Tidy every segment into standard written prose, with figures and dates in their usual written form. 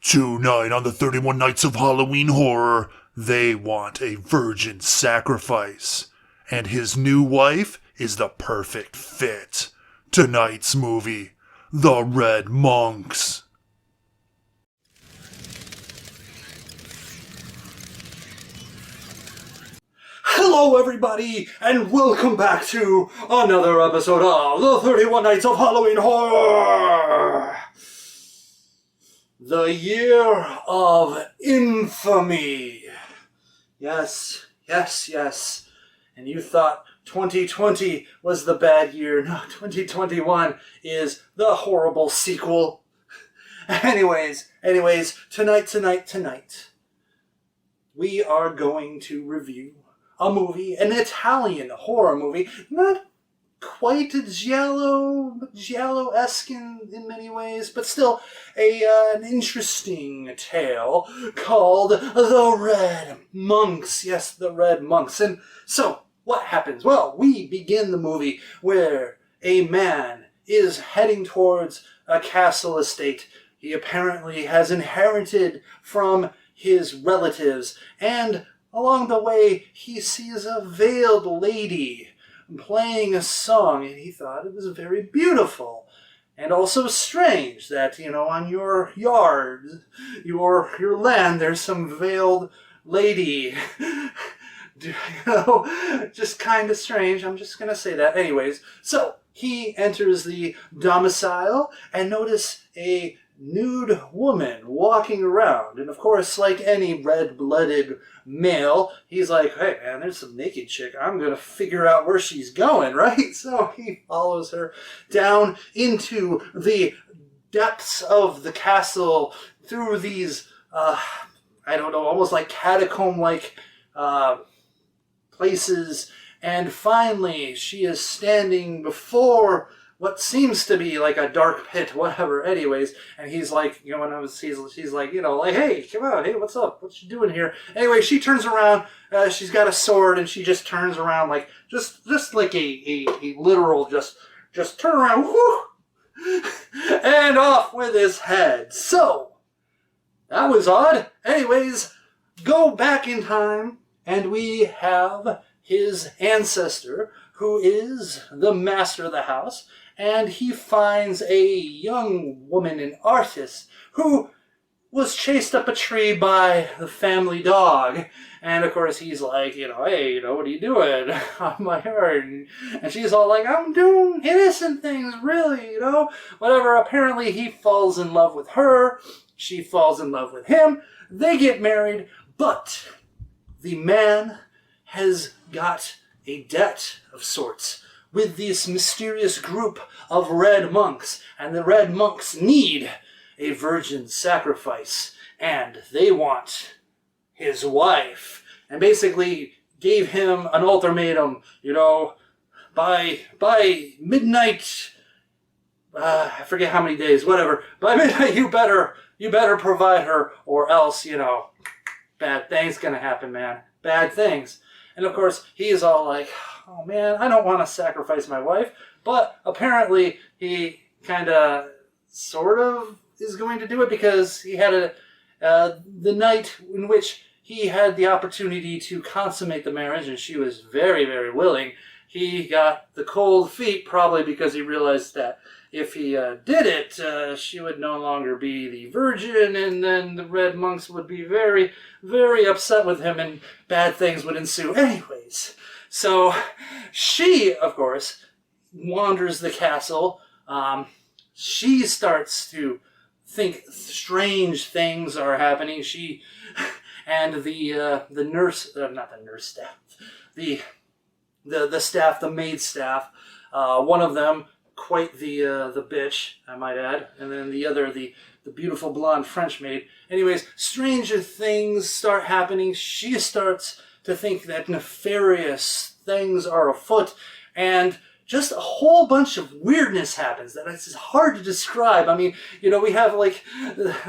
Tonight on the 31 Nights of Halloween Horror, they want a virgin sacrifice. And his new wife is the perfect fit. Tonight's movie, The Red Monks. Hello everybody, and welcome back to another episode of the 31 Nights of Halloween Horror! The Year of Infamy. Yes. And you thought 2020 was the bad year. No, 2021 is the horrible sequel. Anyways, tonight, we are going to review a movie, an Italian horror movie, not quite giallo-esque in many ways, but still an interesting tale called The Red Monks. Yes, The Red Monks. And so, what happens? Well, we begin the movie where a man is heading towards a castle estate he apparently has inherited from his relatives, and along the way, he sees a veiled lady playing a song, and he thought it was very beautiful. And also strange that, on your yard, your land, there's some veiled lady. Just kind of strange. I'm just going to say that. Anyways, so he enters the domicile and notice a nude woman walking around, and of course, like any red-blooded male, he's like, hey man, there's some naked chick, I'm gonna figure out where she's going, right? So he follows her down into the depths of the castle through these almost like catacomb-like places, and finally she is standing before what seems to be like a dark pit, whatever, anyways, and he's like, she's like, hey, come on, hey, what's up, what you doing here? Anyway, she turns around, she's got a sword, and she just turns around, like, just like a literal, just turn around, whoo, and off with his head. So, that was odd. Anyways, go back in time, and we have his ancestor, who is the master of the house, and he finds a young woman, an artist, who was chased up a tree by the family dog. And of course he's like, hey, what are you doing on my yard? And she's all like, I'm doing innocent things, really, whatever. Apparently he falls in love with her. She falls in love with him. They get married, but the man has got a debt of sorts with this mysterious group of red monks, and the red monks need a virgin sacrifice, and they want his wife, and basically gave him an ultimatum, by midnight, I forget how many days, whatever, by midnight you better provide her, or else, bad things gonna happen, man, bad things. And of course, he is all like, oh man, I don't want to sacrifice my wife. But apparently, he kind of, sort of, is going to do it because he had the night in which he had the opportunity to consummate the marriage, and she was very, very willing. He got the cold feet, probably because he realized that if he did it, she would no longer be the virgin, and then the red monks would be very, very upset with him, and bad things would ensue. Anyways, so she, of course, wanders the castle. She starts to think strange things are happening. She and the nurse, not the nurse staff, the staff, the maid staff, one of them, quite the bitch, I might add, and then the other, the beautiful blonde French maid. Anyways, stranger things start happening. She starts to think that nefarious things are afoot, and just a whole bunch of weirdness happens that it's hard to describe. I mean, we have like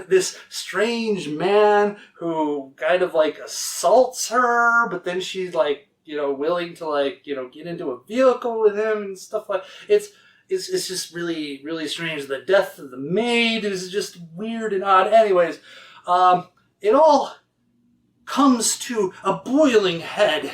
this strange man who kind of like assaults her, but then she's like, willing to get into a vehicle with him and stuff like it's just really, really strange. The death of the maid is just weird and odd. Anyways, It all comes to a boiling head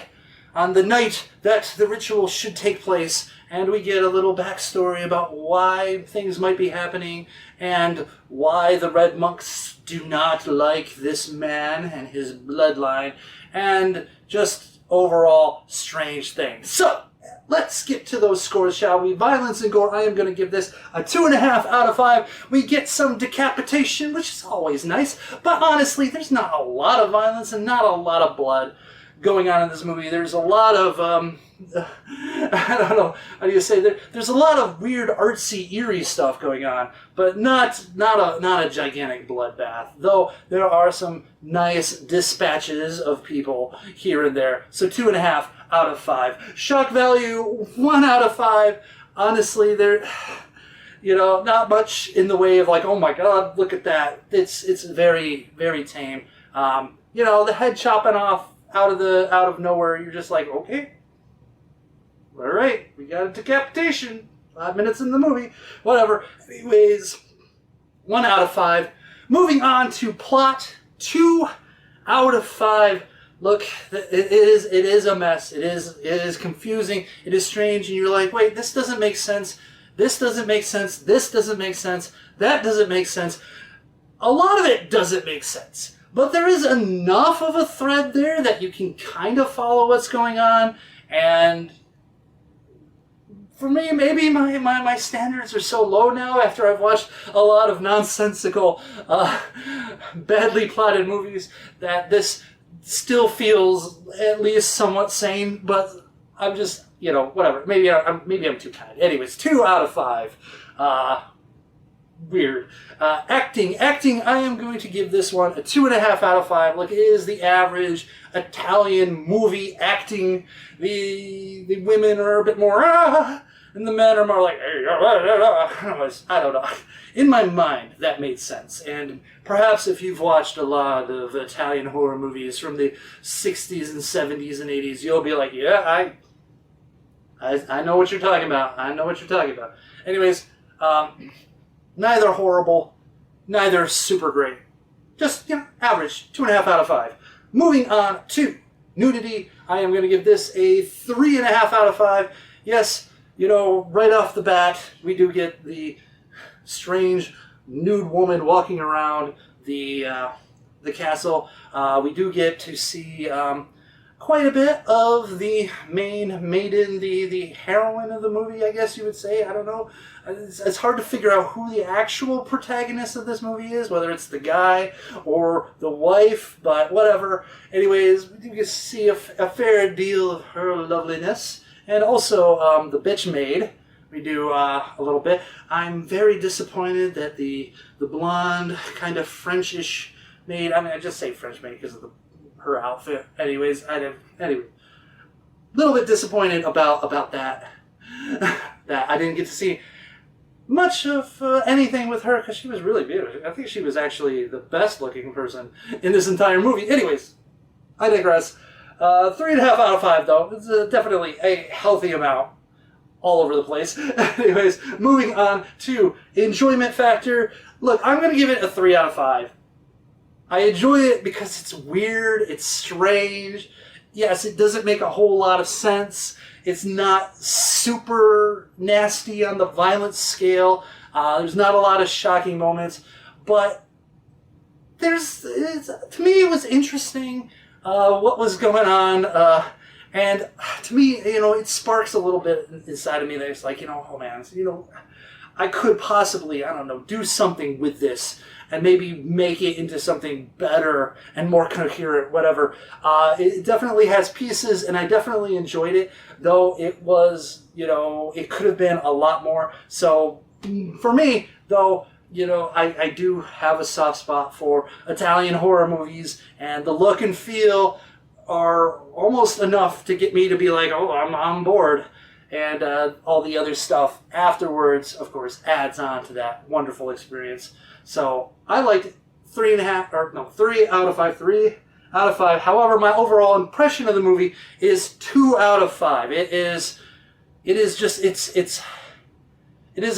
on the night that the ritual should take place, and we get a little backstory about why things might be happening and why the Red Monks do not like this man and his bloodline, and just overall strange things. So, let's get to those scores, shall we? Violence and gore, I am going to give this a 2.5 out of 5. We get some decapitation, which is always nice, but honestly, there's not a lot of violence and not a lot of blood going on in this movie. There's a lot of, I don't know, how do you say, there's a lot of weird, artsy, eerie stuff going on, but not a gigantic bloodbath, though there are some nice dispatches of people here and there. So 2.5 out of 5. Shock value, 1 out of 5. Honestly, there, not much in the way of like, oh my god, look at that. It's very, very tame. The head chopping off out of nowhere, you're just like, okay, all right, we got a decapitation. 5 minutes in the movie, whatever. Anyways, 1 out of 5. Moving on to plot, 2 out of 5. Look, it is a mess. It is confusing. It is strange, and you're like, wait, this doesn't make sense. This doesn't make sense. This doesn't make sense. That doesn't make sense. A lot of it doesn't make sense. But there is enough of a thread there that you can kind of follow what's going on. And for me, maybe my standards are so low now after I've watched a lot of nonsensical, badly plotted movies that this still feels at least somewhat sane. But I'm just, whatever. Maybe I'm too kind. Anyways, 2 out of 5. Weird. Acting, I am going to give this one a 2.5 out of 5. Look, it is the average Italian movie acting. The women are a bit more, and the men are more like, I don't know. In my mind, that made sense. And perhaps if you've watched a lot of Italian horror movies from the 60s and 70s and 80s, you'll be like, yeah, I know what you're talking about. I know what you're talking about. Anyways, neither horrible, neither super great. Just, average. 2.5 out of 5. Moving on to Nudity. I am going to give this a 3.5 out of 5. Yes, right off the bat, we do get the strange nude woman walking around the castle. We do get to see quite a bit of the main maiden, the heroine of the movie, I guess you would say. I don't know. It's hard to figure out who the actual protagonist of this movie is, whether it's the guy or the wife, but whatever. Anyways, we do get to see a fair deal of her loveliness. And also the bitch maid. We do a little bit. I'm very disappointed that the blonde, kind of Frenchish maid, I just say French maid because of her outfit. Anyways, little bit disappointed about that. That I didn't get to see much of anything with her because she was really beautiful. I think she was actually the best looking person in this entire movie. Anyways, I digress. 3.5 out of 5 though. It's definitely a healthy amount. All over the place. Anyways, moving on to enjoyment factor. Look, I'm going to give it a 3 out of 5. I enjoy it because it's weird, it's strange. Yes, it doesn't make a whole lot of sense. It's not super nasty on the violence scale. There's not a lot of shocking moments. But to me, it was interesting what was going on. And to me, it sparks a little bit inside of me that it's like, oh man, I could possibly, do something with this and maybe make it into something better and more coherent, whatever. It definitely has pieces, and I definitely enjoyed it, though it was, it could have been a lot more. So for me, though, I do have a soft spot for Italian horror movies, and the look and feel are almost enough to get me to be like, oh, I'm on board. And all the other stuff afterwards, of course, adds on to that wonderful experience. So I liked it. 3 out of 5. 3 out of 5. However, my overall impression of the movie is 2 out of 5. It is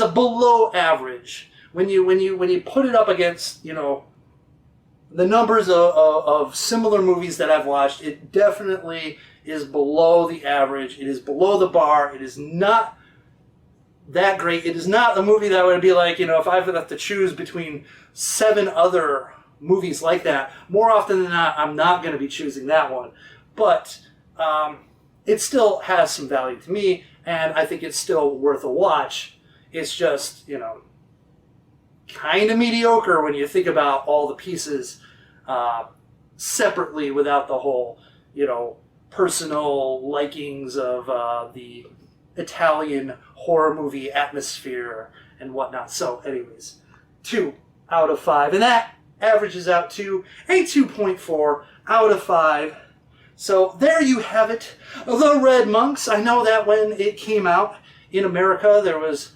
a below average when you put it up against, the numbers of similar movies that I've watched, it definitely is below the average. It is below the bar. It is not that great. It is not a movie that would be like, if I have to choose between 7 other movies like that, more often than not, I'm not going to be choosing that one. But it still has some value to me, and I think it's still worth a watch. It's just, kind of mediocre when you think about all the pieces separately without the whole, personal likings of the Italian horror movie atmosphere and whatnot. So anyways, 2 out of 5. And that averages out to a 2.4 out of 5. So there you have it. The Red Monks. I know that when it came out in America, there was...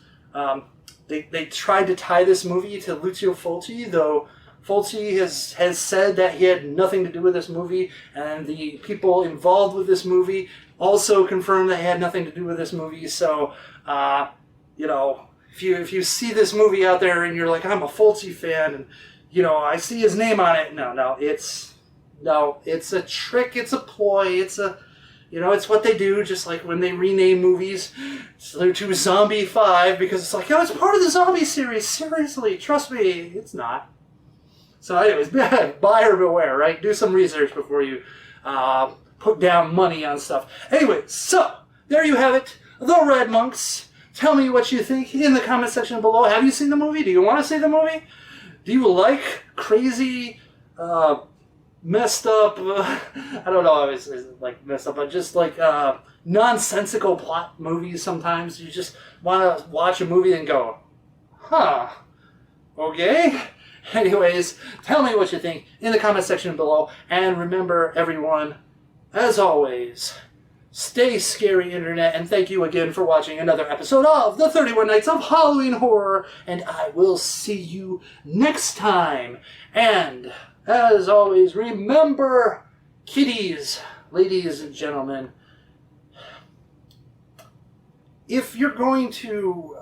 They tried to tie this movie to Lucio Fulci, though Fulci has said that he had nothing to do with this movie, and the people involved with this movie also confirmed that he had nothing to do with this movie. So, if you see this movie out there and you're like, I'm a Fulci fan, and I see his name on it, no, it's a trick, it's a ploy, it's what they do, just like when they rename movies to Zombie 5, because it's like, it's part of the Zombie series. Seriously, trust me, it's not. So anyways, buyer beware, right? Do some research before you put down money on stuff. Anyways, so there you have it, The Red Monks. Tell me what you think in the comment section below. Have you seen the movie? Do you want to see the movie? Do you like crazy... messed up, I don't know if it's like messed up, but just like nonsensical plot movies sometimes. You just want to watch a movie and go, huh, okay? Anyways, tell me what you think in the comment section below. And remember, everyone, as always, stay scary, Internet, and thank you again for watching another episode of the 31 Nights of Halloween Horror, and I will see you next time. And... as always, remember, kiddies, ladies and gentlemen, if you're going to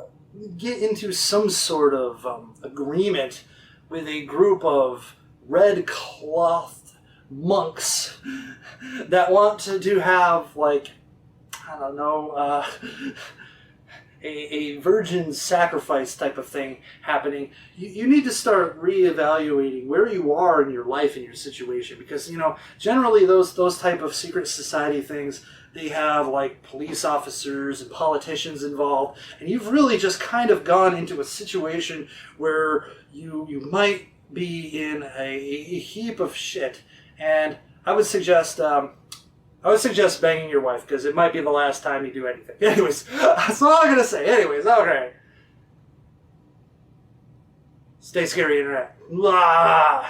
get into some sort of agreement with a group of red cloth monks that want to have, like, I don't know, a virgin sacrifice type of thing happening, you need to start reevaluating where you are in your life and your situation, because generally those type of secret society things, they have like police officers and politicians involved, and you've really just kind of gone into a situation where you might be in a heap of shit. And I would suggest banging your wife, because it might be the last time you do anything. Anyways, that's all I'm going to say. Anyways, okay. Stay scary, Internet. Blah.